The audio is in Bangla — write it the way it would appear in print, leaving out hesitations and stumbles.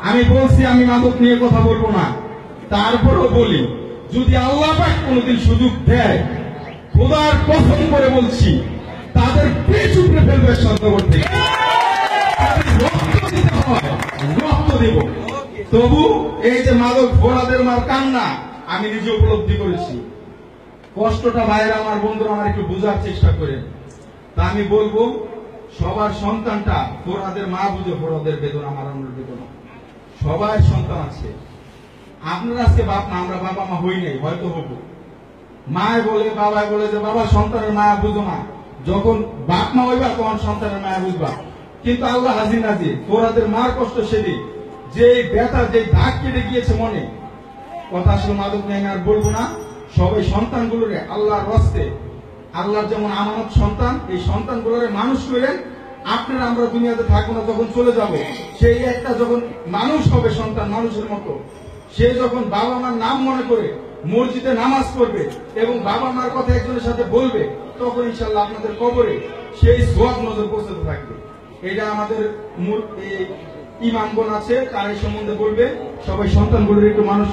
আমি বলছি আমি মাদক নিয়ে কথা বলবো না, তারপরও বলি যদি আল্লাহ পাক কোনদিন সুযোগ দেয়, খোদার কসম করে বলছি তাদের পেট উপরে ফেলবে সন্তগর থেকে, রক্ত দিতে হয়, রক্ত দেব। তবু এই যে মাদক ফোরাদের মার কান্না আমি নিজে উপলব্ধি করেছি। কষ্টটা ভাইয়েরা আমার বন্ধুরা আমার একটু বোঝার চেষ্টা করেন। তা আমি বলবো সবার সন্তানটা ফোরাদের মা বুঝে ফোরাদের বেদনা মারানোর বেদনা। সবার সন্তান আছে। আপনারা আজকে বাপ মা, আমরা বাবা মা হই নাই, হয়তো হবো। মায় বলে বাবায় বলে যে বাবা সন্তানের মায়া বুঝো না, যখন বাপ মা হইবা তখন সন্তানের মায়া বুঝবা। কিন্তু আল্লাহ হাজির নাজির ফোরাদের মার কষ্ট সেদিন যে ব্যথা, যে দাগ কেটে গিয়েছে মনে। কথা আসলে মাদক নিয়ে আমি আর বলবো না। সবাই সন্তানগুলোরে আল্লাহর রাস্তে, আল্লাহর যেমন আমানত সন্তান, এই সন্তানগুলোরে মানুষ করেন। আপনারা আমরা দুনিয়াতে থাকবো না, যখন চলে যাব, সেই একটা যখন মানুষ হবে সন্তান মানুষের মতো, সে যখন বাবা মার নাম মনে করে মসজিদে নামাজ পড়বে এবং বাবা মার কথা একজনের সাথে বলবে, তখন ইনশাল্লাহ আপনাদের কবরে সেই সোয়াব নজর পৌঁছাতে থাকবে। এটা আমাদের ইমামগণ আছে, তার এই সম্বন্ধে বলবে। সবাই সন্তানগুলোর একটু মানুষ